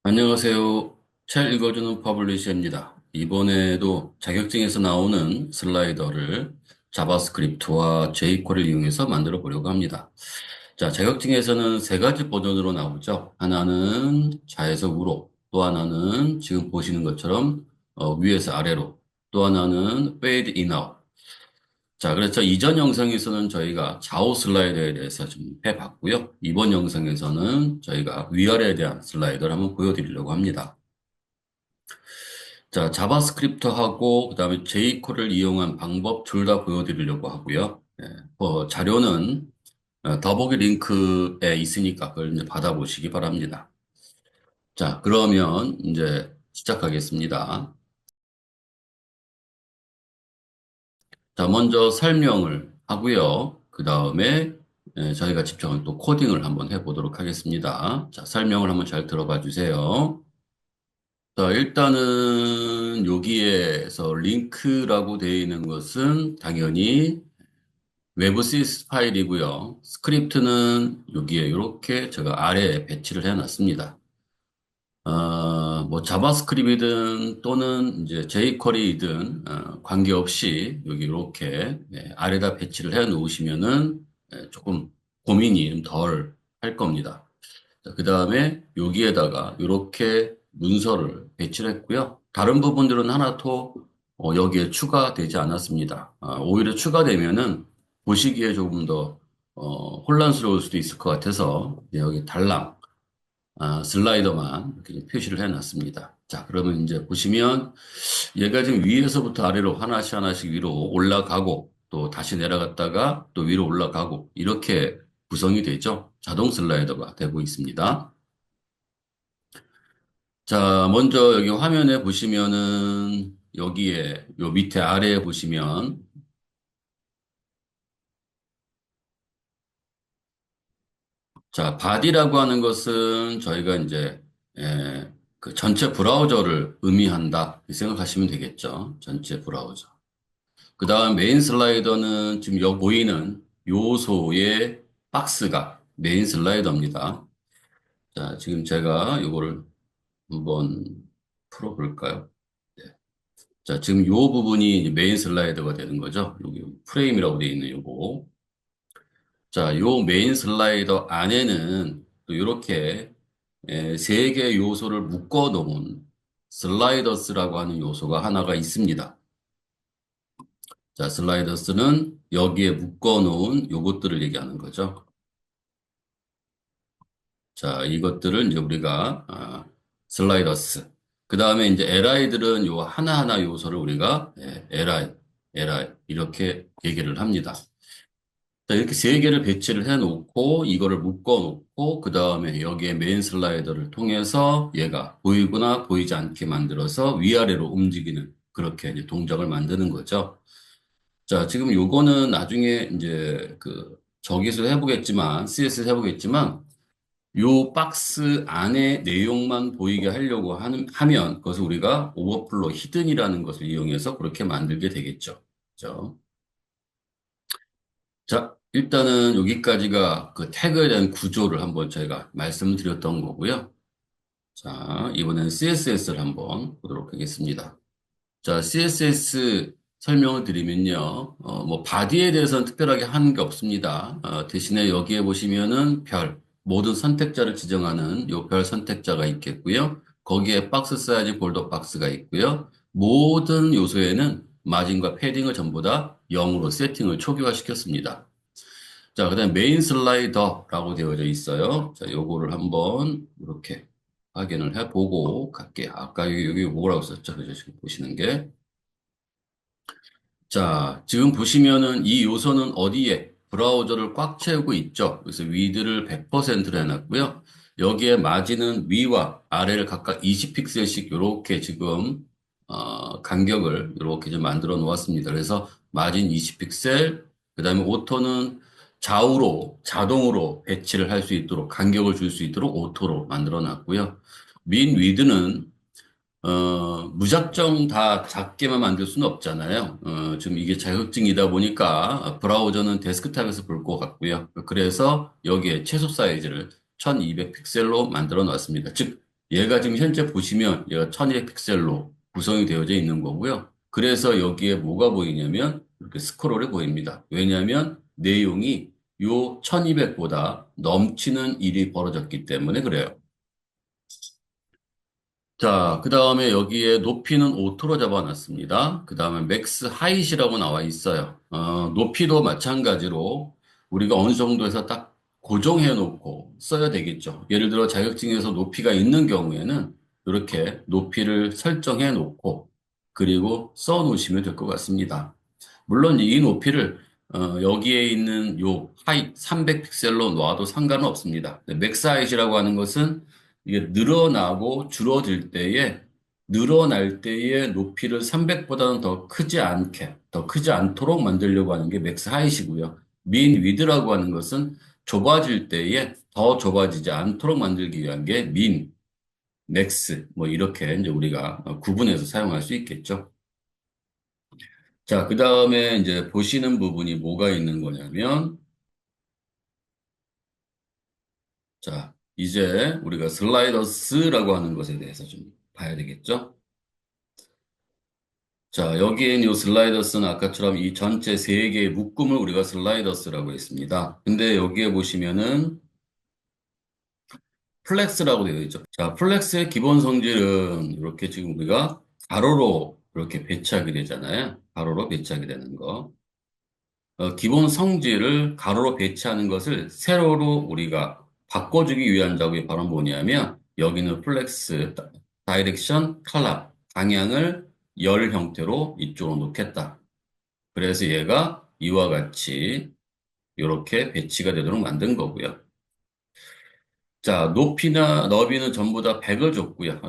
안녕하세요. 책 읽어주는 퍼블리셔입니다. 이번에도 자격증에서 나오는 슬라이더를 자바스크립트와 jQuery를 이용해서 만들어 보려고 합니다. 자, 자격증에서는 세 가지 버전으로 나오죠. 하나는 좌에서 우로, 또 하나는 지금 보시는 것처럼 위에서 아래로, 또 하나는 fade in out. 자, 그래서 이전 영상에서는 저희가 좌우 슬라이더에 대해서 좀 해봤고요. 이번 영상에서는 저희가 위아래에 대한 슬라이더를 한번 보여드리려고 합니다. 자, 자바스크립트하고 그다음에 jQuery를 이용한 방법 둘 다 보여드리려고 하고요. 자료는 더보기 링크에 있으니까 그걸 이제 받아보시기 바랍니다. 자, 그러면 이제 시작하겠습니다. 자, 먼저 설명을 하고요. 그 다음에 저희가 직접 또 코딩을 한번 해보도록 하겠습니다. 자, 설명을 한번 잘 들어봐 주세요. 자, 일단은 여기에서 링크라고 되어 있는 것은 당연히 외부 CSS 파일이고요. 스크립트는 여기에 이렇게 제가 아래에 배치를 해놨습니다. 뭐 자바스크립트이든 또는 이제 jQuery이든 관계없이 여기 이렇게 아래다 배치를 해 놓으시면은 조금 고민이 덜 할 겁니다. 그 다음에 여기에다가 이렇게 문서를 배치를 했고요. 다른 부분들은 하나도 여기에 추가되지 않았습니다. 오히려 추가되면은 보시기에 조금 더 혼란스러울 수도 있을 것 같아서 여기 달랑 슬라이더만 이렇게 좀 표시를 해놨습니다. 자, 그러면 이제 보시면 얘가 지금 위에서부터 아래로 하나씩 하나씩 위로 올라가고 또 다시 내려갔다가 또 위로 올라가고 이렇게 구성이 되죠. 자동 슬라이더가 되고 있습니다. 자, 먼저 여기 화면에 보시면은 여기에 요 밑에 아래에 보시면 자, 바디라고 하는 것은 저희가 이제 그 전체 브라우저를 의미한다 이 생각하시면 되겠죠. 전체 브라우저. 그 다음 메인 슬라이더는 지금 여기 보이는 요소의 박스가 메인 슬라이더입니다. 자, 지금 제가 요거를 한번 풀어볼까요? 네. 자, 지금 요 부분이 이제 메인 슬라이더가 되는 거죠. 여기 프레임이라고 되어 있는 요거. 자, 요 메인 슬라이더 안에는 또 이렇게 세 개의 요소를 묶어 놓은 슬라이더스라고 하는 요소가 하나가 있습니다. 자, 슬라이더스는 여기에 묶어 놓은 요것들을 얘기하는 거죠. 자, 이것들을 이제 우리가 슬라이더스. 그 다음에 이제 li들은 요 하나하나 요소를 우리가 li 이렇게 얘기를 합니다. 자, 이렇게 세 개를 배치를 해 놓고 이거를 묶어 놓고 그 다음에 여기에 메인 슬라이더를 통해서 얘가 보이거나 보이지 않게 만들어서 위아래로 움직이는 그렇게 이제 동작을 만드는 거죠. 자, 지금 요거는 나중에 이제 그 저기서 해보겠지만 CSS 해보겠지만 요 박스 안에 내용만 보이게 하려고 하면 그것을 우리가 오버플로 히든이라는 것을 이용해서 그렇게 만들게 되겠죠. 그죠? 자, 일단은 여기까지가 그 태그에 대한 구조를 한번 저희가 말씀을 드렸던 거고요. 자, 이번엔 CSS를 한번 보도록 하겠습니다. 자, CSS 설명을 드리면요. 뭐, 바디에 대해서는 특별하게 하는 게 없습니다. 대신에 여기에 보시면은 별, 모든 선택자를 지정하는 요 별 선택자가 있겠고요. 거기에 박스 사이즈 볼더 박스가 있고요. 모든 요소에는 마진과 패딩을 전부 다 0으로 세팅을 초기화 시켰습니다. 자, 그다음에 메인 슬라이더라고 되어져 있어요. 자, 요거를 한번 이렇게 확인을 해보고 갈게요. 아까 여기 뭐라고 썼죠? 그죠? 지금 보시는 게. 자, 지금 보시면은 이 요소는 어디에 브라우저를 꽉 채우고 있죠. 그래서 위드를 100%로 해놨고요. 여기에 마진은 위와 아래를 각각 20픽셀씩 이렇게 지금 간격을 이렇게 좀 만들어 놓았습니다. 그래서 마진 20픽셀, 그다음에 오토는 좌우로 자동으로 배치를 할 수 있도록 간격을 줄 수 있도록 오토로 만들어 놨고요. 민 위드는 무작정 다 작게만 만들 수는 없잖아요. 지금 이게 자격증이다 보니까 브라우저는 데스크탑에서 볼 것 같고요. 그래서 여기에 최소 사이즈를 1200픽셀로 만들어 놨습니다. 즉, 얘가 지금 현재 보시면 얘가 1200픽셀로 구성이 되어져 있는 거고요. 그래서 여기에 뭐가 보이냐면 이렇게 스크롤이 보입니다. 왜냐하면 내용이 요 1200보다 넘치는 일이 벌어졌기 때문에 그래요. 자, 그 다음에 여기에 높이는 오토로 잡아놨습니다. 그 다음에 맥스 하이시라고 나와 있어요. 높이도 마찬가지로 우리가 어느 정도에서 딱 고정해 놓고 써야 되겠죠. 예를 들어 자격증에서 높이가 있는 경우에는 이렇게 높이를 설정해 놓고 그리고 써 놓으시면 될 것 같습니다. 물론 이 높이를 여기에 있는 요 하이 300픽셀로 놔도 상관은 없습니다. 맥스 하이시라고 하는 것은 이게 늘어나고 줄어들 때에 늘어날 때의 높이를 300보다는 더 크지 않게, 더 크지 않도록 만들려고 하는 게 맥스 하이시고요. 민 위드라고 하는 것은 좁아질 때에 더 좁아지지 않도록 만들기 위한 게 민, 맥스, 뭐 이렇게 이제 우리가 구분해서 사용할 수 있겠죠. 자, 그 다음에 이제 보시는 부분이 뭐가 있는 거냐면, 자, 이제 우리가 슬라이더스라고 하는 것에 대해서 좀 봐야 되겠죠. 자, 여기엔 이 슬라이더스는 아까처럼 이 전체 세 개의 묶음을 우리가 슬라이더스라고 했습니다. 근데 여기에 보시면은 플렉스라고 되어 있죠. 자, 플렉스의 기본 성질은 이렇게 지금 우리가 가로로 이렇게 배치하게 되잖아요. 가로로 배치하게 되는 거. 기본 성질을 가로로 배치하는 것을 세로로 우리가 바꿔주기 위한 작업이 바로 뭐냐면 여기는 플렉스 다이렉션 칼라 방향을 열 형태로 이쪽으로 놓겠다. 그래서 얘가 이와 같이 이렇게 배치가 되도록 만든 거고요. 자, 높이나 너비는 전부 다 100을 줬고요.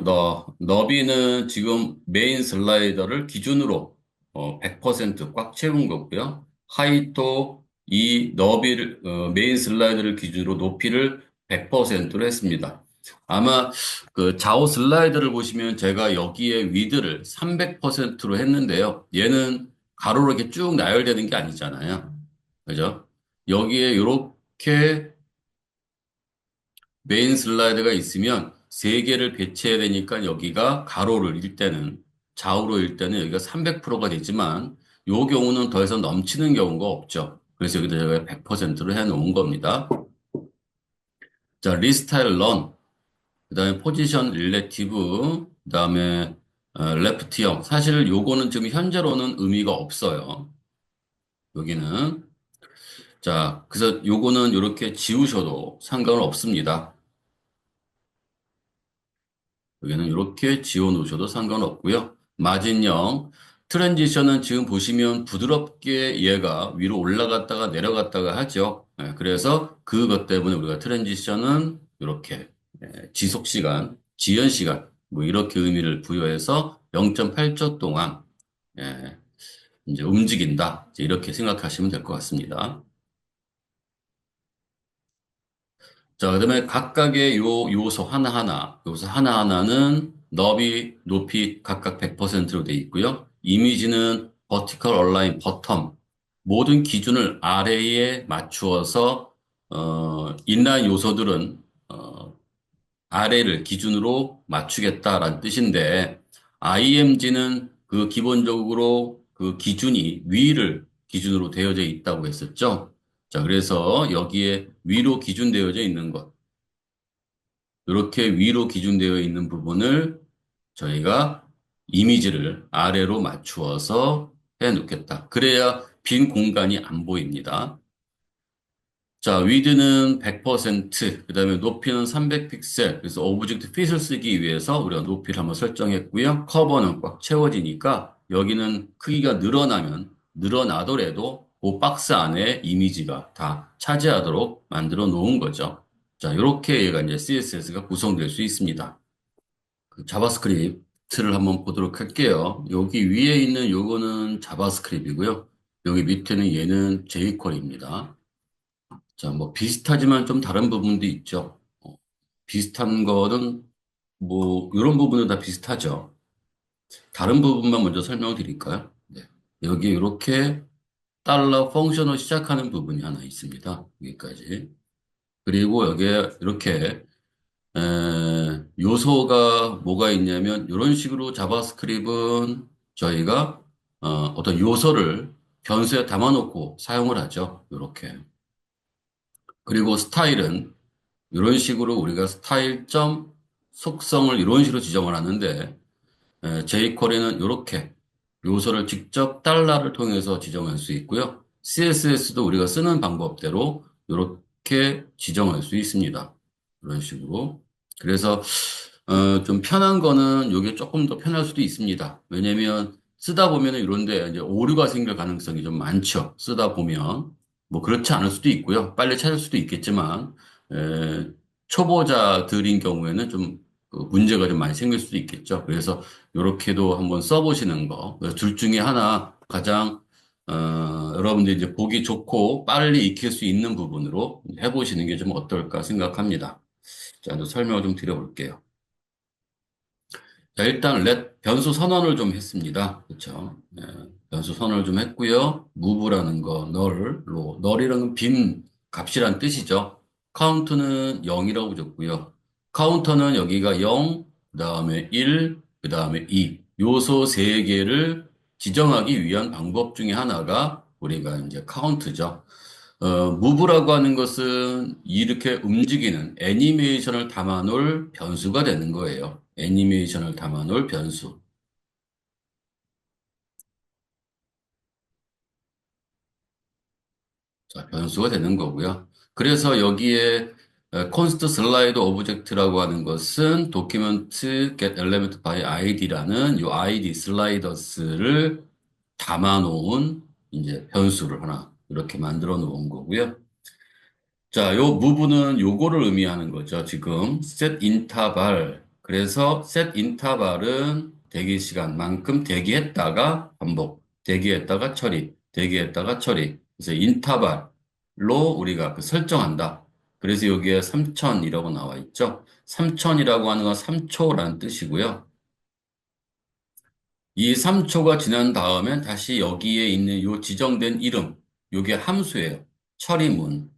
너비는 지금 메인 슬라이더를 기준으로 100%꽉 채운 거고요. 하이도 이 너비를 메인 슬라이더를 기준으로 높이를 100%로 했습니다. 아마 그 좌우 슬라이더를 보시면 제가 여기에 위드를 300%로 했는데요. 얘는 가로로 이렇게 쭉 나열되는 게 아니잖아요. 그죠? 여기에 이렇게 메인 슬라이드가 있으면 세 개를 배치해야 되니까 여기가 가로를 일 때는 좌우로 일 때는 여기가 300%가 되지만 요 경우는 더 이상 넘치는 경우가 없죠. 그래서 여기다 제가 100%로 해 놓은 겁니다. 자, 리스타일 런, 그다음에 포지션 릴레티브, 그다음에 레프트형. 사실 요거는 지금 현재로는 의미가 없어요. 여기는. 자, 그래서 요거는 이렇게 지우셔도 상관은 없습니다. 여기는 이렇게 지워 놓으셔도 상관없고요. 마진형, 트랜지션은 지금 보시면 부드럽게 얘가 위로 올라갔다가 내려갔다가 하죠. 그래서 그것 때문에 우리가 트랜지션은 이렇게 지속 시간, 지연 시간, 뭐 이렇게 의미를 부여해서 0.8초 동안 예, 이제 움직인다. 이제 이렇게 생각하시면 될 것 같습니다. 자, 그다음에 각각의 요소 하나하나, 요소 하나하나는 너비, 높이 각각 100%로 돼 있고요. 이미지는 버티컬 얼라인 버텀, 모든 기준을 아래에 맞추어서 인라인 요소들은 아래를 기준으로 맞추겠다라는 뜻인데 IMG는 그 기본적으로 그 기준이 위를 기준으로 되어져 있다고 했었죠. 자, 그래서 여기에 위로 기준되어져 있는 것, 이렇게 위로 기준되어 있는 부분을 저희가 이미지를 아래로 맞추어서 해 놓겠다. 그래야 빈 공간이 안 보입니다. 자, 위드는 100%, 그 다음에 높이는 300픽셀. 그래서 오브젝트 핏을 쓰기 위해서 우리가 높이를 한번 설정했고요. 커버는 꽉 채워지니까 여기는 크기가 늘어나더라도 그 박스 안에 이미지가 다 차지하도록 만들어 놓은 거죠. 자, 이렇게 얘가 이제 CSS가 구성될 수 있습니다. 그 자바스크립트를 한번 보도록 할게요. 여기 위에 있는 요거는 자바스크립트이고요. 여기 밑에는 얘는 jQuery입니다. 자, 뭐 비슷하지만 좀 다른 부분도 있죠. 비슷한 거는 뭐 이런 부분은 다 비슷하죠. 다른 부분만 먼저 설명을 드릴까요? 네. 여기 이렇게 달러 펑션을 시작하는 부분이 하나 있습니다. 여기까지. 그리고 여기에 이렇게 요소가 뭐가 있냐면 이런 식으로 자바스크립트는 저희가 어떤 요소를 변수에 담아놓고 사용을 하죠. 이렇게. 그리고 스타일은 이런 식으로 우리가 스타일점 속성을 이런 식으로 지정을 하는데 jQuery는 이렇게 요소를 직접 달러를 통해서 지정할 수 있고요. CSS도 우리가 쓰는 방법대로 이렇게 지정할 수 있습니다. 이런 식으로. 그래서 좀 편한 거는 이게 조금 더 편할 수도 있습니다. 왜냐면 쓰다 보면은 이런데 이제 오류가 생길 가능성이 좀 많죠. 쓰다 보면 뭐 그렇지 않을 수도 있고요. 빨리 찾을 수도 있겠지만 에, 초보자들인 경우에는 좀그 문제가 좀 많이 생길 수도 있겠죠. 그래서 이렇게도 한번 써보시는 거. 그래서 둘 중에 하나 가장 여러분들이 이제 보기 좋고 빨리 익힐 수 있는 부분으로 해보시는 게 좀 어떨까 생각합니다. 자, 이제 설명을 좀 드려볼게요. 자, 일단 렛 변수 선언을 좀 했습니다. 그렇죠? 네, 변수 선언을 좀 했고요. move라는 거, 널로, 널이라는 빈 값이란 뜻이죠. 카운트는 0이라고 줬고요. 카운터는 여기가 0, 그다음에 1, 그다음에 2. 요소 3개를 지정하기 위한 방법 중에 하나가 우리가 이제 카운트죠. 무브라고 하는 것은 이렇게 움직이는 애니메이션을 담아놓을 변수가 되는 거예요. 애니메이션을 담아놓을 변수. 자, 변수가 되는 거고요. 그래서 여기에 const slide object라고 하는 것은 document get element by id라는 이 id 슬라이더스를 담아놓은 이제 변수를 하나 이렇게 만들어 놓은 거고요. 자, 요 부분은 요거를 의미하는 거죠. 지금 set 인터벌. 그래서 set 인터벌은 대기 시간만큼 대기했다가 반복, 대기했다가 처리, 대기했다가 처리. 그래서 인터벌로 우리가 그 설정한다. 그래서 여기에 3000이라고 나와 있죠. 3000이라고 하는 건 3초라는 뜻이고요. 이 3초가 지난 다음엔 다시 여기에 있는 요 지정된 이름, 요게 함수예요. 처리문.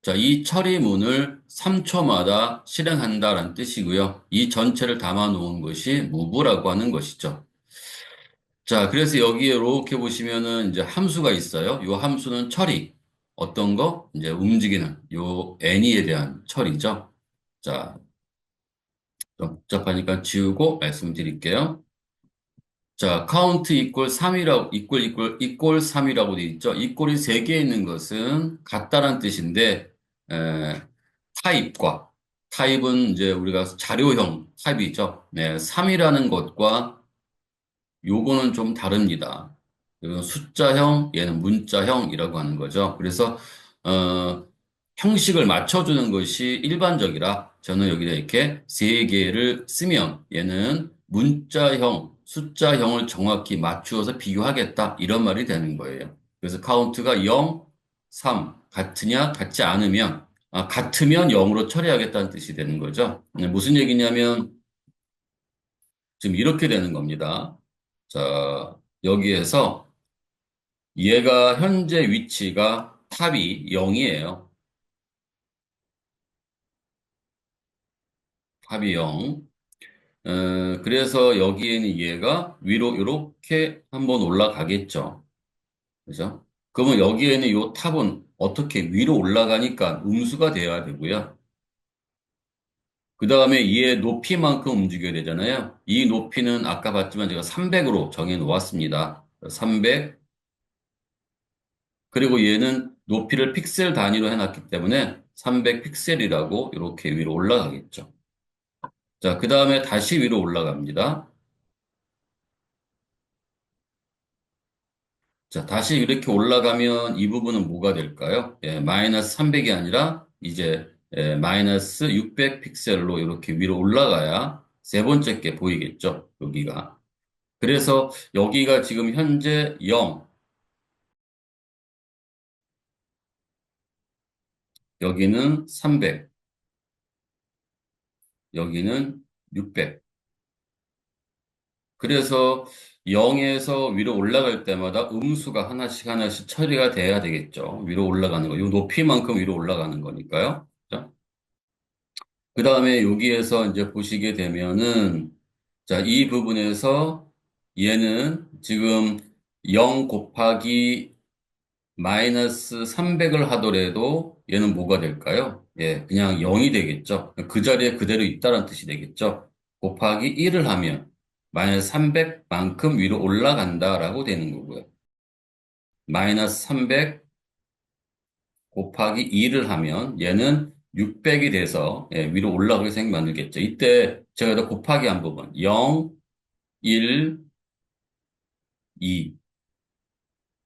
자, 이 처리문을 3초마다 실행한다라는 뜻이고요. 이 전체를 담아 놓은 것이 move라고 하는 것이죠. 자, 그래서 여기에 이렇게 보시면은 이제 함수가 있어요. 이 함수는 처리. 어떤 거? 이제 움직이는 요 any에 대한 처리죠. 자, 좀 복잡하니까 지우고 말씀드릴게요. 자, count equal 3이라고, equal 3이라고 돼 있죠. equal이 3개 있는 것은 같다란 뜻인데, 에, 타입과, 타입은 이제 우리가 자료형 타입이 있죠. 네, 3이라는 것과 요거는 좀 다릅니다. 이건 숫자형, 얘는 문자형이라고 하는 거죠. 그래서, 어, 형식을 맞춰주는 것이 일반적이라 저는 여기다 이렇게 세 개를 쓰면 얘는 문자형, 숫자형을 정확히 맞추어서 비교하겠다. 이런 말이 되는 거예요. 그래서 카운트가 0, 3, 같으냐, 같지 않으면, 같으면 0으로 처리하겠다는 뜻이 되는 거죠. 무슨 얘기냐면 지금 이렇게 되는 겁니다. 자, 여기에서 얘가 현재 위치가 탑이 0이에요. 탑이 0. 그래서 여기에는 얘가 위로 이렇게 한번 올라가겠죠. 그죠? 그러면 여기에는 이 탑은 어떻게 위로 올라가니까 음수가 돼야 되고요. 그 다음에 얘의 높이만큼 움직여야 되잖아요. 이 높이는 아까 봤지만 제가 300으로 정해 놓았습니다. 300. 그리고 얘는 높이를 픽셀 단위로 해놨기 때문에 300 픽셀이라고 이렇게 위로 올라가겠죠. 자, 그 다음에 다시 위로 올라갑니다. 자, 다시 이렇게 올라가면 이 부분은 뭐가 될까요? 마이너스 300이 아니라 이제 마이너스 600 픽셀로 이렇게 위로 올라가야 세 번째 게 보이겠죠? 여기가. 그래서 여기가 지금 현재 0, 여기는 300, 여기는 600. 그래서 0에서 위로 올라갈 때마다 음수가 하나씩 하나씩 처리가 돼야 되겠죠. 위로 올라가는 거. 이 높이만큼 위로 올라가는 거니까요. 그 다음에 여기에서 이제 보시게 되면은, 자, 이 부분에서 얘는 지금 0 곱하기 마이너스 300을 하더라도 얘는 뭐가 될까요? 예, 그냥 0이 되겠죠. 그 자리에 그대로 있다는 뜻이 되겠죠. 곱하기 1을 하면 마이너스 300만큼 위로 올라간다라고 되는 거고요. 마이너스 300 곱하기 2를 하면 얘는 600이 돼서 예, 위로 올라가게 생 만들겠죠. 이때 제가 더 곱하기 한 부분 0, 1, 2.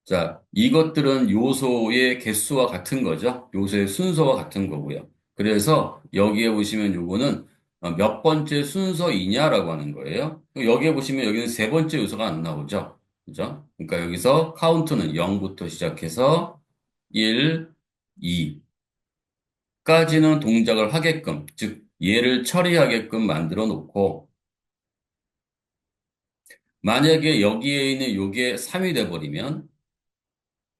자, 이것들은 요소의 개수와 같은 거죠. 요소의 순서와 같은 거고요. 그래서 여기에 보시면 요거는 몇 번째 순서이냐라고 하는 거예요. 여기에 보시면 여기는 세 번째 요소가 안 나오죠. 그죠? 그러니까 여기서 카운트는 0부터 시작해서 1, 2까지는 동작을 하게끔, 즉, 얘를 처리하게끔 만들어 놓고, 만약에 여기에 있는 요게 3이 돼버리면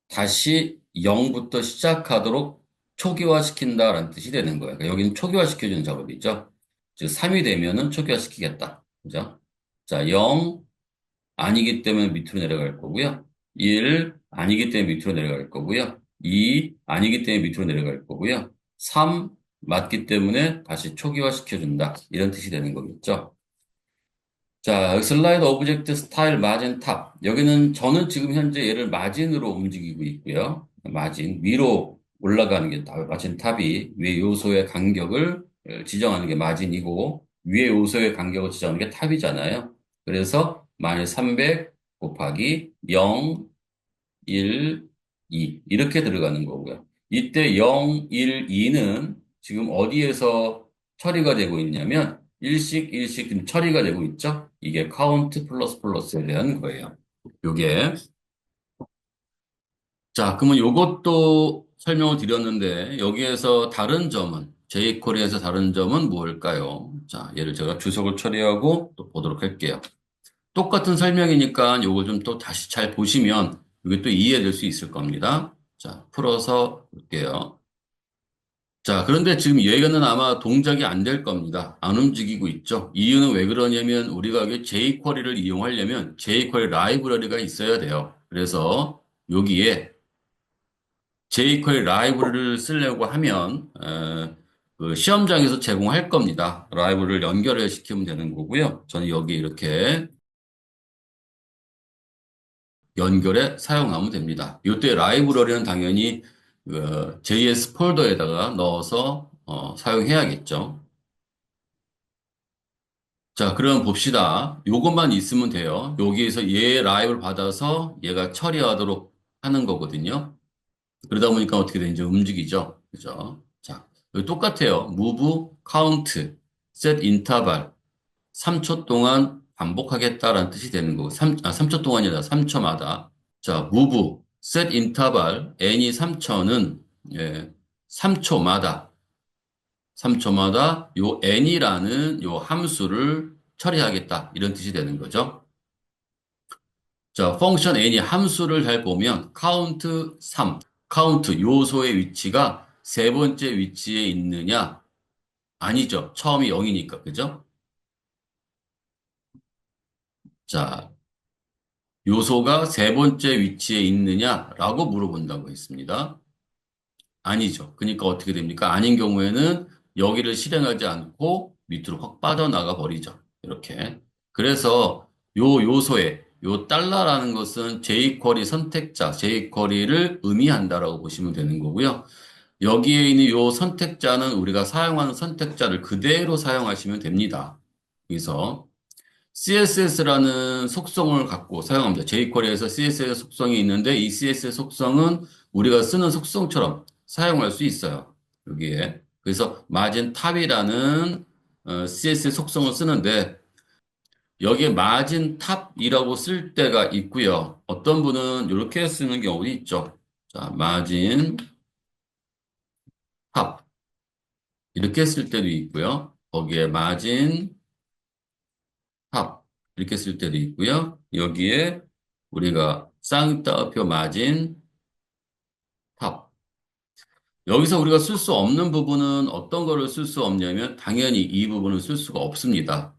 다시 0부터 시작하도록 초기화시킨다라는 뜻이 되는 거예요. 그러니까 여기는 초기화시켜주는 작업이죠. 즉 3이 되면은 초기화시키겠다. 그죠? 자, 0 아니기 때문에 밑으로 내려갈 거고요. 1 아니기 때문에 밑으로 내려갈 거고요. 2 아니기 때문에 밑으로 내려갈 거고요. 3 맞기 때문에 다시 초기화시켜준다. 이런 뜻이 되는 거겠죠. 자, 슬라이드 오브젝트 스타일 마진 탑. 여기는 저는 지금 현재 얘를 마진으로 움직이고 있고요. 마진, 위로 올라가는 게 마진 탑이 위에 요소의 간격을 지정하는 게 마진이고 위에 요소의 간격을 지정하는 게 탑이잖아요. 그래서 마이너스 300 곱하기 0, 1, 2 이렇게 들어가는 거고요. 이때 0, 1, 2는 지금 어디에서 처리가 되고 있냐면 일식, 일식 지금 처리가 되고 있죠. 이게 카운트 플러스 플러스에 대한 거예요. 요게 자, 그러면 요것도 설명을 드렸는데 여기에서 다른 점은 jQuery에서 다른 점은 뭘까요? 자, 얘를 제가 주석을 처리하고 또 보도록 할게요. 똑같은 설명이니까 요걸 좀 또 다시 잘 보시면 이게 또 이해될 수 있을 겁니다. 자, 풀어서 볼게요. 자, 그런데 지금 얘가는 아마 동작이 안 될 겁니다. 안 움직이고 있죠. 이유는 왜 그러냐면 우리가 여기 jQuery를 이용하려면 jQuery 라이브러리가 있어야 돼요. 그래서 여기에 jQuery 라이브러리를 쓰려고 하면 그 시험장에서 제공할 겁니다. 라이브러리를 연결을 시키면 되는 거고요. 저는 여기 이렇게 연결해 사용하면 됩니다. 이때 라이브러리는 당연히 그 JS 폴더에다가 넣어서 사용해야겠죠. 자, 그럼 봅시다. 요것만 있으면 돼요. 여기에서 얘 라이브를 받아서 얘가 처리하도록 하는 거거든요. 그러다 보니까 어떻게 되는지 움직이죠. 그죠? 자, 여기 똑같아요. move, count, set interval. 3초 동안 반복하겠다라는 뜻이 되는 거고, 3초 동안이 아니라 3초마다. 자, move, set interval, n이 3초는, 예, 3초마다, 3초마다 요 n이라는 요 함수를 처리하겠다. 이런 뜻이 되는 거죠. 자, 펑션 n이 함수를 잘 보면, count 3, count 요소의 위치가 세 번째 위치에 있느냐? 아니죠. 처음이 0이니까, 그죠? 자, 요소가 세 번째 위치에 있느냐라고 물어본다고 했습니다. 아니죠. 그러니까 어떻게 됩니까? 아닌 경우에는 여기를 실행하지 않고 밑으로 확 빠져나가 버리죠. 이렇게. 그래서 요 요소에 요 달러라는 것은 jQuery 선택자, jQuery를 의미한다라고 보시면 되는 거고요. 여기에 있는 요 선택자는 우리가 사용하는 선택자를 그대로 사용하시면 됩니다. 그래서 CSS라는 속성을 갖고 사용합니다. jQuery에서 CSS 속성이 있는데 이 CSS 속성은 우리가 쓰는 속성처럼 사용할 수 있어요. 여기에. 그래서 마진 탑이라는 CSS 속성을 쓰는데 여기에 마진 탑이라고 쓸 때가 있고요. 어떤 분은 이렇게 쓰는 경우도 있죠. 자, 마진 탑 이렇게 쓸 때도 있고요. 거기에 마진 탑 이렇게 쓸 때도 있고요. 여기에 우리가 쌍따옴표 마진 탑. 여기서 우리가 쓸 수 없는 부분은 어떤 거를 쓸 수 없냐면 당연히 이 부분을 쓸 수가 없습니다.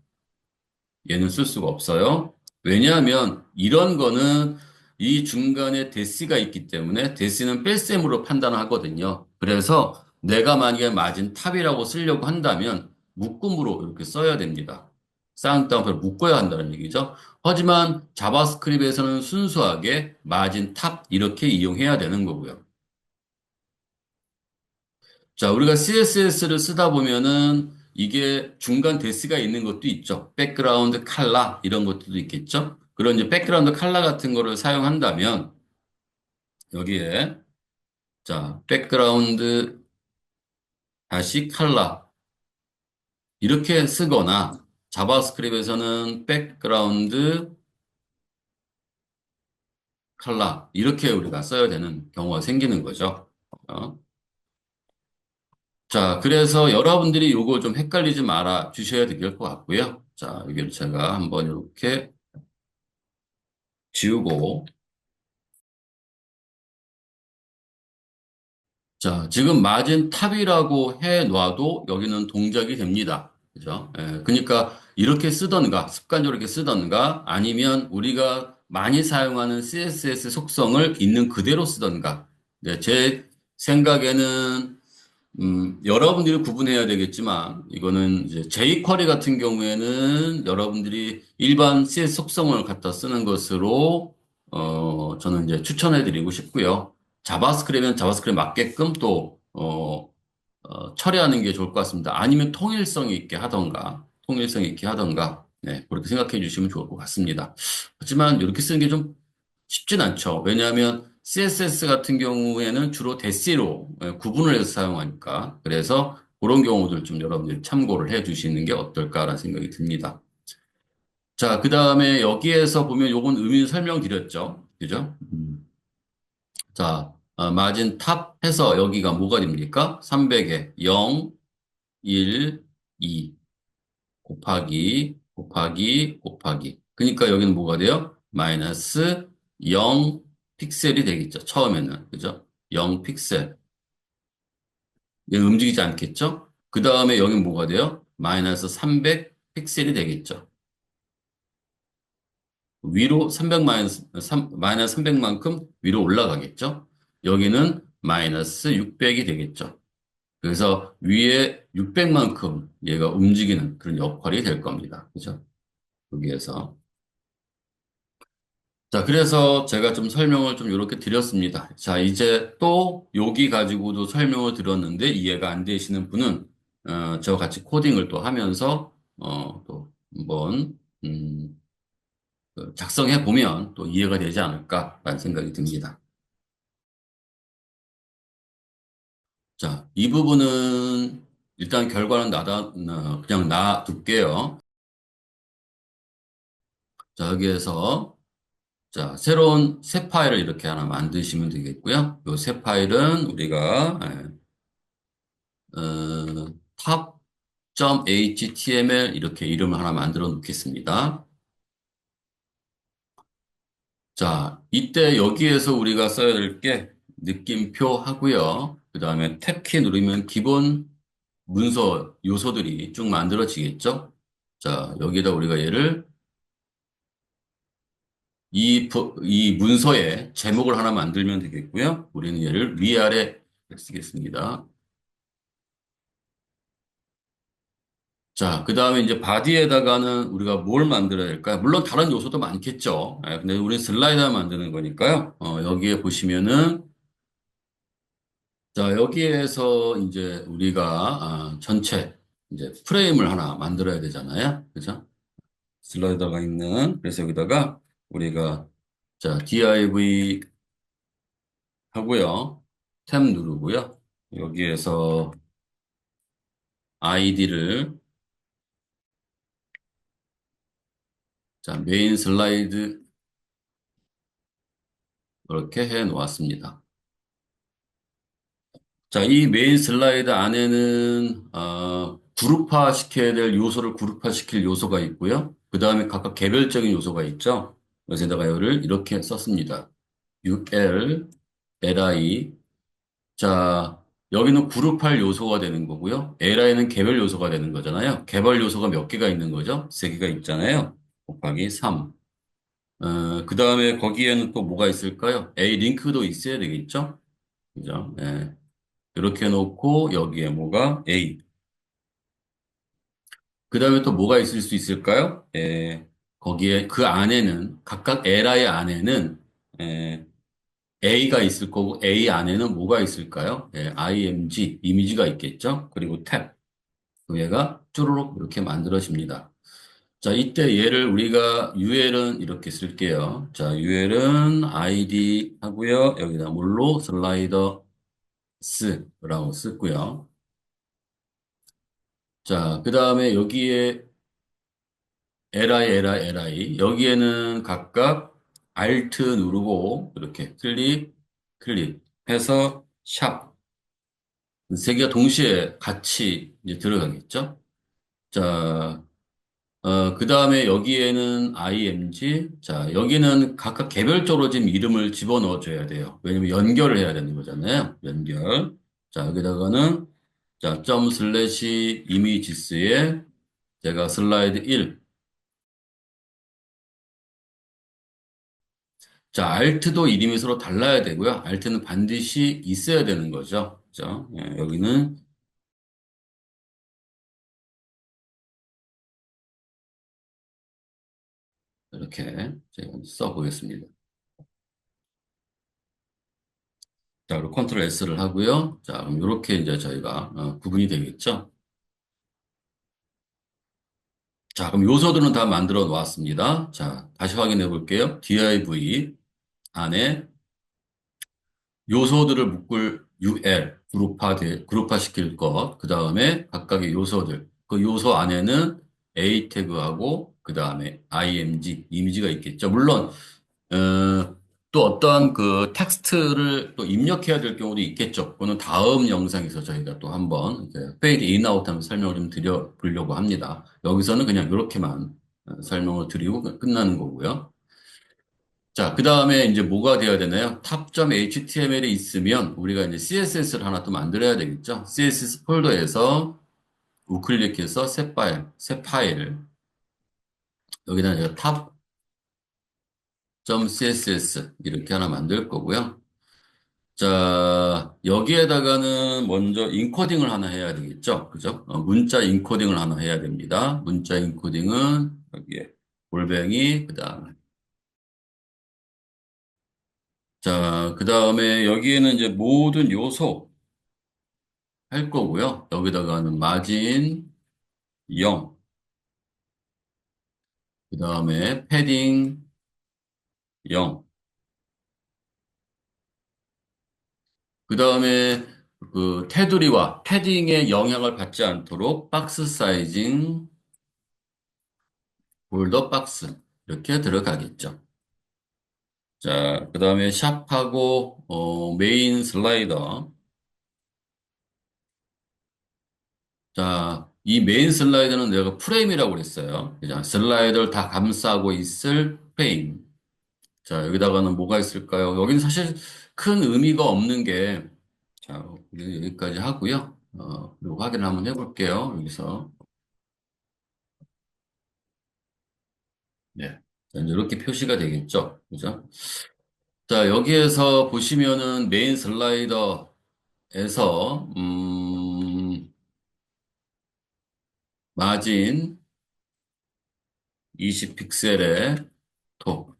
얘는 쓸 수가 없어요. 왜냐하면 이런 거는 이 중간에 대시가 있기 때문에 대시는 뺄셈으로 판단하거든요. 그래서 내가 만약에 마진 탑이라고 쓰려고 한다면 묶음으로 이렇게 써야 됩니다. 쌍따옴표를 묶어야 한다는 얘기죠. 하지만 자바스크립트에서는 순수하게 마진 탑 이렇게 이용해야 되는 거고요. 자, 우리가 CSS를 쓰다 보면은 이게 중간 대스가 있는 것도 있죠. 백그라운드 칼라 이런 것들도 있겠죠. 그런 이제 백그라운드 칼라 같은 거를 사용한다면 여기에 자, 백그라운드 다시 칼라 이렇게 쓰거나 자바스크립트에서는 백그라운드 칼라 이렇게 우리가 써야 되는 경우가 생기는 거죠. 어. 자, 그래서 여러분들이 요거 좀 헷갈리지 말아 주셔야 될 것 같고요. 자, 여기를 제가 한번 이렇게 지우고, 자, 지금 마진 탑이라고 해 놔도 여기는 동작이 됩니다. 그죠? 예, 그러니까 이렇게 쓰던가, 습관적으로 이렇게 쓰던가, 아니면 우리가 많이 사용하는 CSS 속성을 있는 그대로 쓰던가. 네, 제 생각에는 여러분들이 구분해야 되겠지만, 이거는 이제 jQuery 같은 경우에는 여러분들이 일반 CS 속성을 갖다 쓰는 것으로, 저는 이제 추천해 드리고 싶고요. 자바스크립트는 자바스크립트 맞게끔 또, 처리하는 게 좋을 것 같습니다. 아니면 통일성 있게 하던가, 네, 그렇게 생각해 주시면 좋을 것 같습니다. 하지만 이렇게 쓰는 게 좀 쉽진 않죠. 왜냐하면 CSS 같은 경우에는 주로 대시로 구분을 해서 사용하니까. 그래서 그런 경우들 좀 여러분들이 참고를 해 주시는 게 어떨까라는 생각이 듭니다. 자, 그 다음에 여기에서 보면 요건 의미 설명드렸죠. 그죠? 자, 마진 탑 해서 여기가 뭐가 됩니까? 300에 0, 1, 2 곱하기. 그러니까 여기는 뭐가 돼요? 마이너스 0 픽셀이 되겠죠. 처음에는. 그죠? 0 픽셀. 얘 움직이지 않겠죠? 그 다음에 여기는 뭐가 돼요? 마이너스 300 픽셀이 되겠죠. 위로 300 마이너스 300만큼 위로 올라가겠죠? 여기는 마이너스 600이 되겠죠. 그래서 위에 600만큼 얘가 움직이는 그런 역할이 될 겁니다. 그죠? 여기에서. 자, 그래서 제가 좀 설명을 좀 이렇게 드렸습니다. 자, 이제 또 여기 가지고도 설명을 드렸는데 이해가 안 되시는 분은, 저와 같이 코딩을 또 하면서, 또 한번, 그 작성해 보면 또 이해가 되지 않을까라는 생각이 듭니다. 자, 이 부분은 일단 결과는 그냥 놔둘게요. 자, 여기에서 자, 새로운 새 파일을 이렇게 하나 만드시면 되겠고요. 이 새 파일은 우리가 top.html 이렇게 이름을 하나 만들어 놓겠습니다. 자, 이때 여기에서 우리가 써야 될 게 느낌표 하고요. 그 다음에 탭키 누르면 기본 문서 요소들이 쭉 만들어지겠죠? 자, 여기다 우리가 얘를 이 문서에 제목을 하나 만들면 되겠고요. 우리는 얘를 위아래 쓰겠습니다. 자, 그 다음에 이제 바디에다가는 우리가 뭘 만들어야 될까요? 물론 다른 요소도 많겠죠. 근데 우리는 슬라이더 만드는 거니까요. 여기에 보시면은, 자, 여기에서 이제 우리가, 전체, 이제 프레임을 하나 만들어야 되잖아요. 그죠? 슬라이더가 있는, 그래서 여기다가 우리가, 자, div 하고요. 탭 누르고요. 여기에서 id를, 자, 메인 슬라이드, 이렇게 해 놓았습니다. 자, 이 메인 슬라이드 안에는 그룹화 시켜야 될 요소를 그룹화 시킬 요소가 있고요. 그 다음에 각각 개별적인 요소가 있죠. 여기다가 열을 이렇게 썼습니다. UL, LI. 자, 여기는 그룹할 요소가 되는 거고요. LI는 개별 요소가 되는 거잖아요. 개별 요소가 몇 개가 있는 거죠? 세 개가 있잖아요. 곱하기 3. 그 다음에 거기에는 또 뭐가 있을까요? A 링크도 있어야 되겠죠? 그죠? 예. 이렇게 놓고 여기에 뭐가 A. 그 다음에 또 뭐가 있을 수 있을까요? 거기에 그 안에는 각각 LI 안에는 예, A가 있을 거고 A 안에는 뭐가 있을까요? IMG 이미지가 있겠죠? 그리고 탭. 그 얘가 쭈루룩 이렇게 만들어집니다. 자, 이때 얘를 우리가 UL은 이렇게 쓸게요. 자, UL은 ID 하고요. 여기다 뭘로 슬라이더 스라고 쓰고요. 자, 그 다음에 여기에 li 여기에는 각각 Alt 누르고 이렇게 클릭 해서 샵 세 개가 동시에 같이 이제 들어가겠죠. 자, 그 다음에 여기에는 img. 자, 여기는 각각 개별적으로 지금 이름을 집어넣어 줘야 돼요. 왜냐면 연결을 해야 되는 거잖아요. 연결. 자, 여기다가는 자, 점 슬래시 이미지스에 제가 슬라이드 1. 자, Alt도 이름이 서로 달라야 되고요. Alt는 반드시 있어야 되는 거죠. 그죠? 여기는 이렇게 제가 써보겠습니다. 자, 그리고 컨트롤 S를 하고요. 자, 그럼 이렇게 이제 저희가 구분이 되겠죠. 자, 그럼 요소들은 다 만들어 놓았습니다. 자, 다시 확인해 볼게요. div 안에 요소들을 묶을 ul, 그룹화 시킬 것, 그 다음에 각각의 요소들, 그 요소 안에는 a 태그하고, 그 다음에 img, 이미지가 있겠죠. 물론, 또 어떠한 그 텍스트를 또 입력해야 될 경우도 있겠죠. 그거는 다음 영상에서 저희가 또 한번 페이드 인아웃 하면 설명을 좀 드려 보려고 합니다. 여기서는 그냥 이렇게만 설명을 드리고 끝나는 거고요. 자, 그 다음에 이제 뭐가 되어야 되나요? 탑.html이 있으면 우리가 이제 CSS를 하나 또 만들어야 되겠죠? CSS 폴더에서 우클릭해서 새 파일, 여기다 제가 탑.css 이렇게 하나 만들 거고요. 자, 여기에다가는 먼저 인코딩을 하나 해야 되겠죠? 그죠? 문자 인코딩을 하나 해야 됩니다. 문자 인코딩은 여기에 골뱅이, 그 다음에. 자, 그 다음에 여기에는 이제 모든 요소 할 거고요. 여기다가는 마진 0, 그 다음에 패딩 0, 그 다음에 그 테두리와 패딩의 영향을 받지 않도록 박스 사이징, 볼더 박스 이렇게 들어가겠죠. 자, 그 다음에 샵하고 메인 슬라이더. 자, 이 메인 슬라이더는 내가 프레임이라고 그랬어요. 그죠? 슬라이더를 다 감싸고 있을 프레임. 자, 여기다가는 뭐가 있을까요? 여기는 사실 큰 의미가 없는 게, 자, 여기까지 하고요. 그리고 확인을 한번 해볼게요. 여기서. 네. 자, 이제 이렇게 표시가 되겠죠. 그죠? 자, 여기에서 보시면은 메인 슬라이더에서, 마진 20 픽셀의 톡.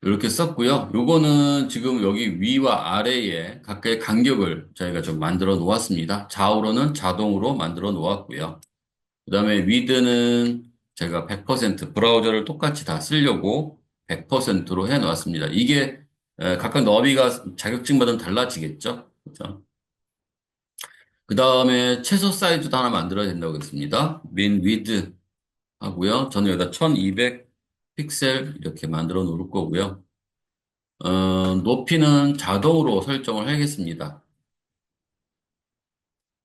이렇게 썼고요. 요거는 지금 여기 위와 아래에 각각의 간격을 저희가 좀 만들어 놓았습니다. 좌우로는 자동으로 만들어 놓았고요. 그다음에 위드는 제가 100% 브라우저를 똑같이 다 쓰려고 100%로 해 놓았습니다. 이게 각각 너비가 자격증마다 달라지겠죠. 그렇죠? 그다음에 최소 사이즈도 하나 만들어야 된다고 했습니다. min width 하고요. 저는 여기다 1200 픽셀 이렇게 만들어 놓을 거고요. 높이는 자동으로 설정을 하겠습니다.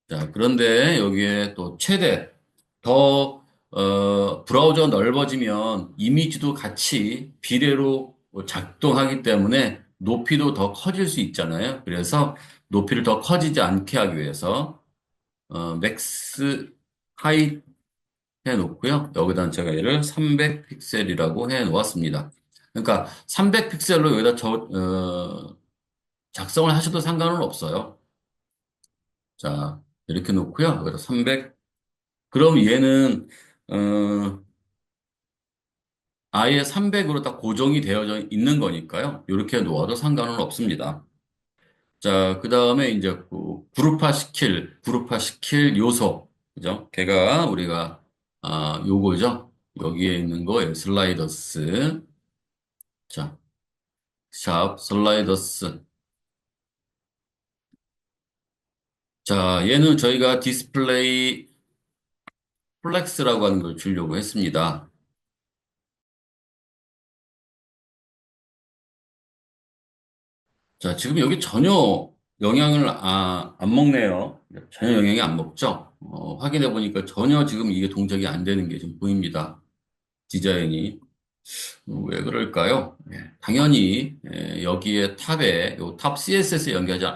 자, 그런데 여기에 또 최대, 더 브라우저가 넓어지면 이미지도 같이 비례로 작동하기 때문에 높이도 더 커질 수 있잖아요. 그래서 높이를 더 커지지 않게 하기 위해서 맥스 하이 해놓고요. 여기다 제가 얘를 300 픽셀이라고 해 놓았습니다. 그러니까 300 픽셀로 여기다 작성을 하셔도 상관은 없어요. 자, 이렇게 놓고요. 여기다 300. 그럼 얘는 어, 아예 300으로 딱 고정이 되어져 있는 거니까요. 이렇게 놓아도 상관은 없습니다. 자, 그 다음에 이제 그룹화 시킬 요소. 그죠? 걔가 우리가, 요거죠? 여기에 있는 거, 슬라이더스. 자, 샵, 슬라이더스. 자, 얘는 저희가 디스플레이 플렉스라고 하는 걸 주려고 했습니다. 자, 지금 여기 전혀 영향을 안 먹네요. 전혀 영향이 안 먹죠? 확인해 보니까 전혀 지금 이게 동작이 안 되는 게 좀 보입니다. 디자인이. 왜 그럴까요? 당연히 여기에 탑에 탑 CSS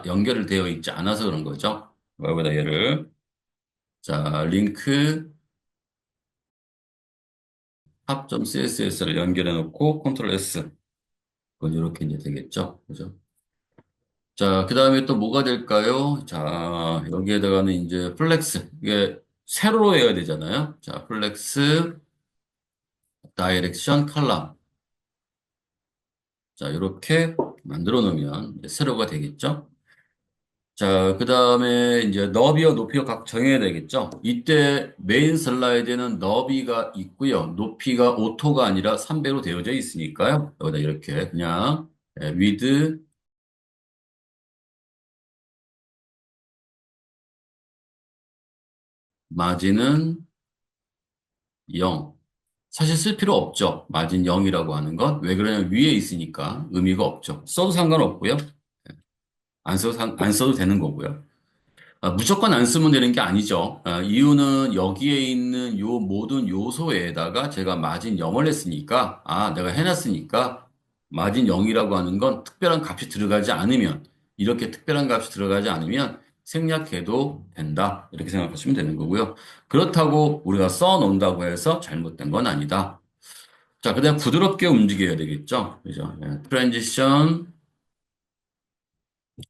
연결을 되어 있지 않아서 그런 거죠. 여기다 얘를 자 링크 탑.css를 연결해 놓고 컨트롤 S 그건 이렇게 이제 되겠죠. 그죠? 자, 그 다음에 또 뭐가 될까요? 자, 여기에다가는 이제 플렉스. 이게 세로로 해야 되잖아요. 자, 플렉스, 다이렉션, 칼럼. 자, 이렇게 만들어 놓으면 이제 세로가 되겠죠. 자, 그 다음에 이제 너비와 높이を각 정해야 되겠죠. 이때 메인 슬라이드에는 너비가 있고요. 높이가 오토가 아니라 300로 되어져 있으니까요. 여기다 이렇게 그냥 위드 마진은 0. 사실 쓸 필요 없죠. 마진 0이라고 하는 건. 왜 그러냐면 위에 있으니까 의미가 없죠. 써도 상관없고요. 안 써도 되는 거고요. 무조건 안 쓰면 되는 게 아니죠. 이유는 여기에 있는 요 모든 요소에다가 제가 마진 0을 했으니까, 내가 해놨으니까 마진 0이라고 하는 건 특별한 값이 들어가지 않으면, 이렇게 특별한 값이 들어가지 않으면 생략해도 된다. 이렇게 생각하시면 되는 거고요. 그렇다고 우리가 써 놓는다고 해서 잘못된 건 아니다. 자, 그다음 부드럽게 움직여야 되겠죠. 그죠? 트랜지션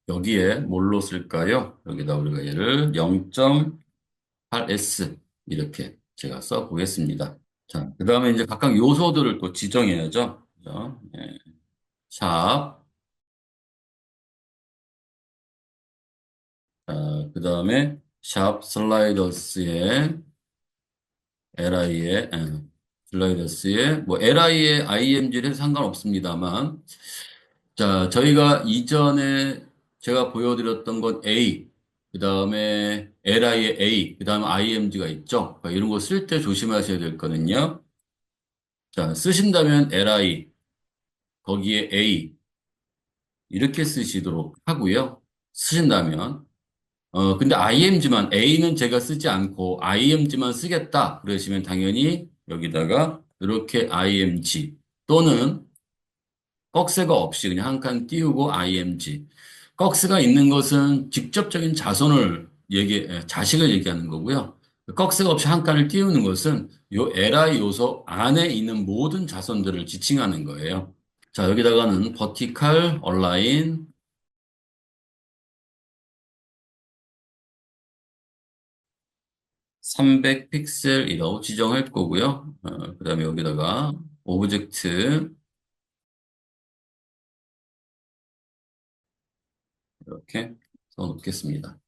여기에 뭘로 쓸까요? 여기다 우리가 얘를 0.8s 이렇게 제가 써 보겠습니다. 자, 그다음에 이제 각각 요소들을 또 지정해야죠. 그죠? 샵, 그다음에 샵 슬라이더스의 li에 슬라이더스의 뭐 li에 img는 상관없습니다만 자, 저희가 이전에 제가 보여드렸던 건 A, 그 다음에 LI의 A, 그 다음에 IMG가 있죠. 그러니까 이런 거 쓸 때 조심하셔야 될 거는요. 자, 쓰신다면 LI, 거기에 A, 이렇게 쓰시도록 하고요. 쓰신다면. 근데 IMG만, A는 제가 쓰지 않고 IMG만 쓰겠다. 그러시면 당연히 여기다가 이렇게 IMG 또는 꺽쇠가 없이 그냥 한 칸 띄우고 IMG. 꺽쇠가 있는 것은 직접적인 자식을 얘기하는 거고요. 꺽쇠가 없이 한 칸을 띄우는 것은 요 LI 요소 안에 있는 모든 자손들을 지칭하는 거예요. 자, 여기다가는 vertical align 300 픽셀이라고 지정할 거고요. 그다음에 여기다가 오브젝트 이렇게 써 놓겠습니다.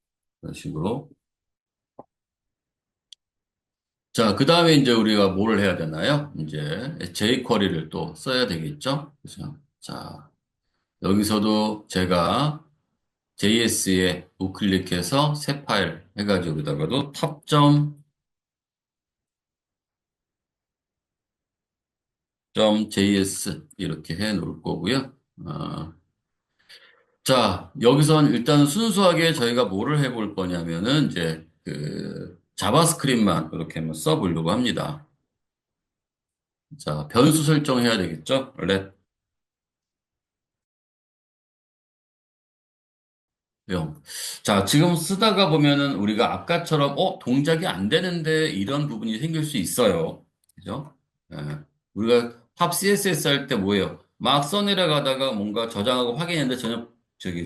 이런 식으로. 자, 그 다음에 이제 우리가 뭘 해야 되나요? 이제 jQuery를 또 써야 되겠죠? 그죠? 자, 여기서도 제가 JS에 우클릭해서 새 파일 해가지고 여기다가도 탑.js 이렇게 해 놓을 거고요. 어, 자, 여기선 일단 순수하게 저희가 뭐를 해볼 거냐면은 이제 자바스크립트만 이렇게 한번 써보려고 합니다. 자, 변수 설정해야 되겠죠? let 용. 자, 지금 쓰다가 보면은 우리가 아까처럼, 동작이 안 되는데 이런 부분이 생길 수 있어요. 그죠? 예. 우리가 팝 CSS 할 때 뭐예요? 막 써내려가다가 뭔가 저장하고 확인했는데 전혀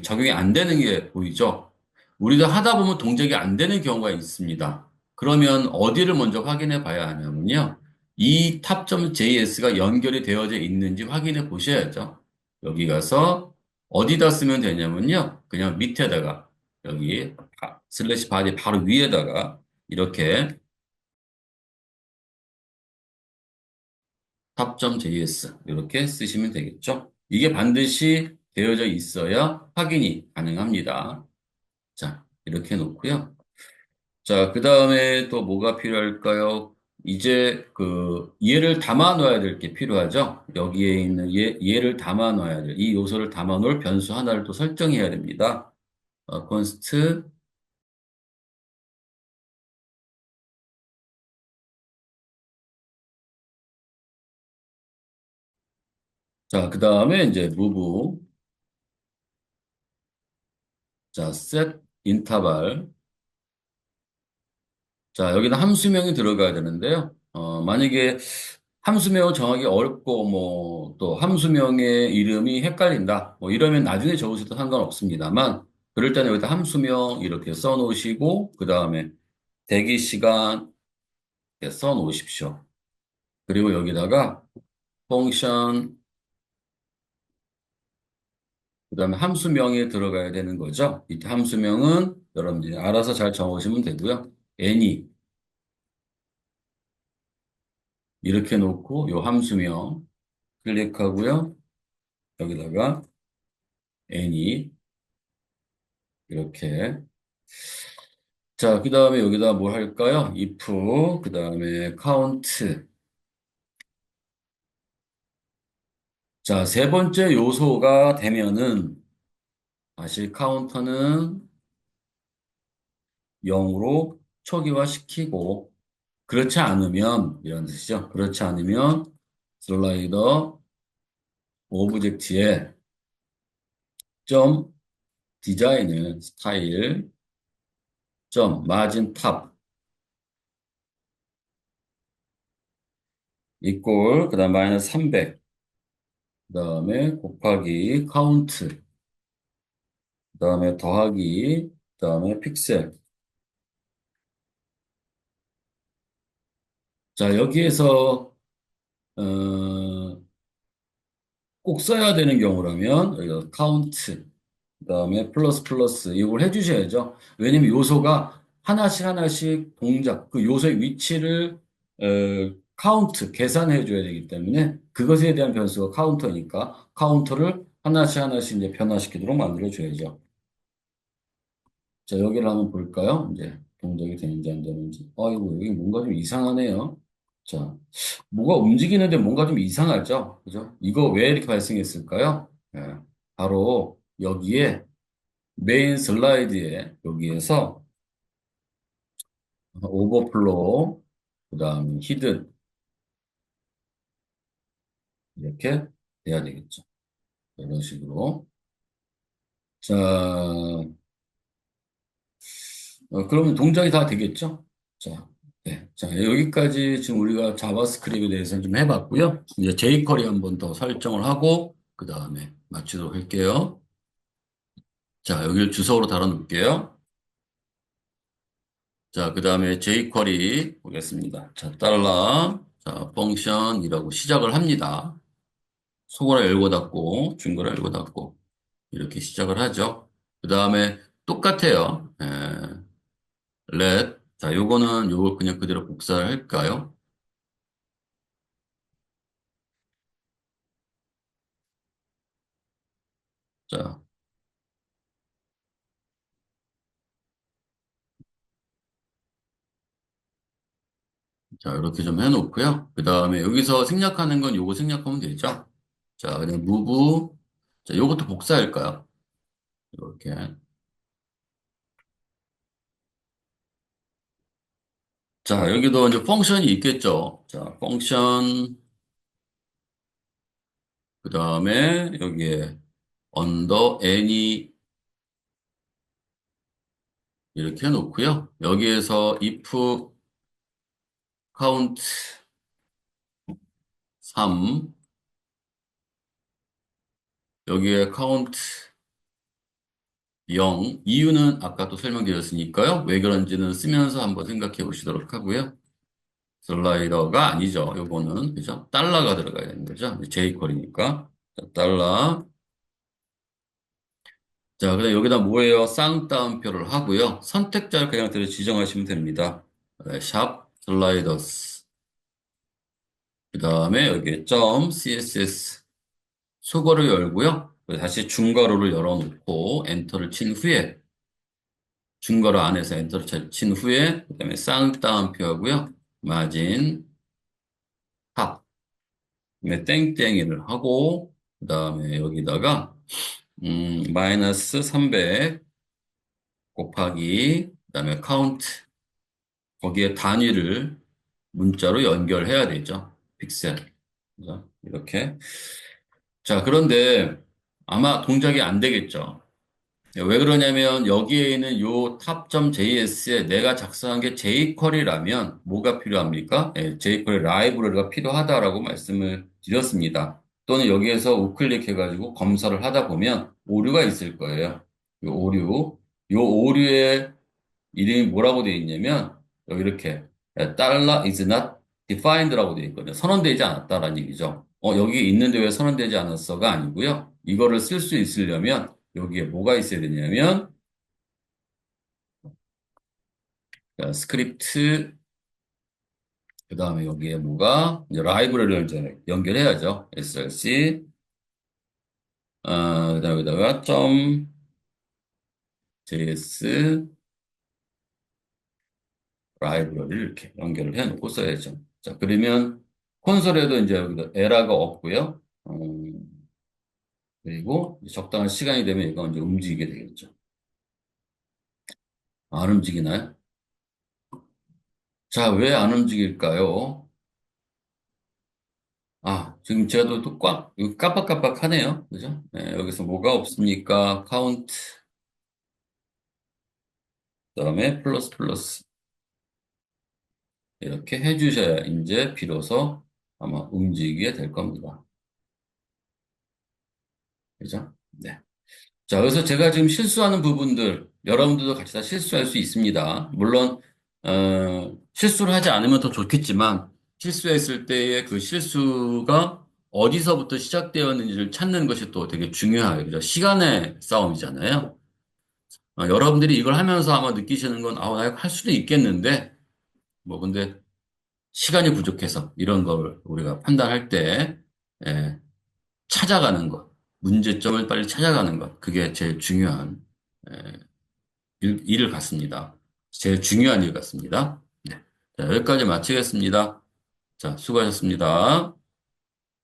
적용이 안 되는 게 보이죠? 우리가 하다 보면 동작이 안 되는 경우가 있습니다. 그러면 어디를 먼저 확인해 봐야 하냐면요. 이 탑.js가 연결이 되어져 있는지 확인해 보셔야죠. 여기 가서 어디다 쓰면 되냐면요. 그냥 밑에다가 여기 슬래시 바디 바로 위에다가 이렇게 탑.js 이렇게 쓰시면 되겠죠. 이게 반드시 되어져 있어야 확인이 가능합니다. 자, 이렇게 놓고요. 자, 그 다음에 또 뭐가 필요할까요? 이제 얘를 담아 놔야 될 게 필요하죠. 여기에 있는 얘를 담아 놔야 될, 이 요소를 담아 놓을 변수 하나를 또 설정해야 됩니다. const 자, 그 다음에 이제 move, 자, set 인터벌. 자, 여기는 함수명이 들어가야 되는데요. 만약에 함수명을 정하기 어렵고, 뭐, 또 함수명의 이름이 헷갈린다. 뭐, 이러면 나중에 적으셔도 상관없습니다만, 그럴 때는 여기다 함수명 이렇게 써 놓으시고, 그 다음에 대기 시간 이렇게 써 놓으십시오. 그리고 여기다가 펑션, 그 다음에 함수명이 들어가야 되는 거죠. 이 함수명은 여러분들이 알아서 잘 정하시면 되고요. any 이렇게 놓고 요 함수명 클릭하고요. 여기다가 any 이렇게 자, 그 다음에 여기다 뭐 할까요? if 그 다음에 count 자, 세 번째 요소가 되면은 다시 카운터는 0으로 초기화시키고 그렇지 않으면 이런 뜻이죠. 그렇지 않으면 슬라이더 오브젝트에 점 디자인을 스타일 점 마진 탑 이꼴 그다음 마이너스 300 그다음에 곱하기 카운트 그다음에 더하기 그다음에 픽셀 자 여기에서 어, 꼭 써야 되는 경우라면 여기서 카운트 그다음에 플러스 플러스 이걸 해주셔야죠. 왜냐면 요소가 하나씩 하나씩 동작 그 요소의 위치를 카운트 계산해 줘야 되기 때문에 그것에 대한 변수가 카운터니까 카운터를 하나씩 하나씩 이제 변화시키도록 만들어 줘야죠. 자 여기를 한번 볼까요? 이제 동작이 되는지 안 되는지. 아이고 여기 뭔가 좀 이상하네요. 자 뭐가 움직이는데 뭔가 좀 이상하죠? 그죠? 이거 왜 이렇게 발생했을까요? 예, 바로 여기에 메인 슬라이드에 여기에서 오버플로우, 그 다음에 히든 이렇게 돼야 되겠죠. 이런 식으로. 자, 그러면 동작이 다 되겠죠? 자, 네. 자, 여기까지 지금 우리가 자바스크립트에 대해서 좀 해봤고요. 이제 jQuery 한번 더 설정을 하고, 그 다음에 마치도록 할게요. 자, 여기를 주석으로 달아놓을게요. 자, 그 다음에 jQuery 보겠습니다. 자, 자, 펑션이라고 시작을 합니다. 소거를 열고 닫고, 중거를 열고 닫고, 이렇게 시작을 하죠. 그 다음에 똑같아요. let. 자, 요거는 요걸 그냥 그대로 복사를 할까요? 자, 자, 이렇게 좀 해놓고요. 그 다음에 여기서 생략하는 건 요거 생략하면 되죠. 자, 그냥 move. 자, 요것도 복사할까요? 이렇게. 자, 여기도 이제 펑션이 있겠죠. 자, 펑션, 그 다음에 여기에 언더 any 이렇게 해놓고요. 여기에서 if count 3, 여기에 count 0, 이유는 아까 또 설명드렸으니까요. 왜 그런지는 쓰면서 한번 생각해 보시도록 하고요. 슬라이더가 아니죠. 요거는, 그죠? 달러가 들어가야 되는 거죠. J콜이니까. 달러. 자, 그다음 여기다 뭐예요? 쌍따옴표를 하고요. 선택자를 그냥 들어 지정하시면 됩니다. 네, 샵 슬라이더스. 그 다음에 여기에 점 CSS 수거를 열고요. 다시 중괄호를 열어놓고 엔터를 친 후에 중괄호 안에서 엔터를 친 후에 그다음에 쌍따옴표 하고요. 마진 탑. 그다음에 땡땡이를 하고 그다음에 여기다가 마이너스 300 곱하기 그다음에 카운트 거기에 단위를 문자로 연결해야 되죠. 픽셀. 그죠? 이렇게. 자, 그런데 아마 동작이 안 되겠죠. 왜 그러냐면 여기에 있는 요 탑.js에 내가 작성한 게 jQuery라면 뭐가 필요합니까? jQuery 라이브러리가 필요하다라고 말씀을 드렸습니다. 또는 여기에서 우클릭해가지고 검사를 하다 보면 오류가 있을 거예요. 요 오류. 요 오류의 이름이 뭐라고 되어 있냐면 여기 이렇게 달러 is not defined라고 되어 있거든요. 선언되지 않았다라는 얘기죠. 여기 있는데 왜 선언되지 않았어가 아니고요. 이거를 쓸 수 있으려면 여기에 뭐가 있어야 되냐면 자, 스크립트 그다음에 여기에 뭐가 이제 라이브러리를 이제 연결해야죠. src 그다음에 여기다가 점 .js 라이브러리를 이렇게 연결을 해 놓고 써야죠. 자, 그러면 콘솔에도 이제 여기다 에러가 없고요. 그리고 적당한 시간이 되면 이거 이제 움직이게 되겠죠. 안 움직이나요? 자, 왜 안 움직일까요? 지금 제가 또 이거 깜빡깜빡하네요. 그죠? 네, 여기서 뭐가 없습니까? 카운트, 그다음에 플러스 플러스. 이렇게 해주셔야 이제 비로소 아마 움직이게 될 겁니다. 그죠? 네. 자, 그래서 제가 지금 실수하는 부분들, 여러분들도 같이 다 실수할 수 있습니다. 물론, 실수를 하지 않으면 더 좋겠지만, 실수했을 때의 그 실수가 어디서부터 시작되었는지를 찾는 것이 또 되게 중요해요. 그죠? 시간의 싸움이잖아요. 여러분들이 이걸 하면서 아마 느끼시는 건, 나 이거 할 수도 있겠는데, 근데 시간이 부족해서 이런 걸 우리가 판단할 때, 예, 찾아가는 것, 문제점을 빨리 찾아가는 것, 그게 제일 중요한, 예, 일을 같습니다. 제일 중요한 일 같습니다. 네. 자, 여기까지 마치겠습니다. 자, 수고하셨습니다.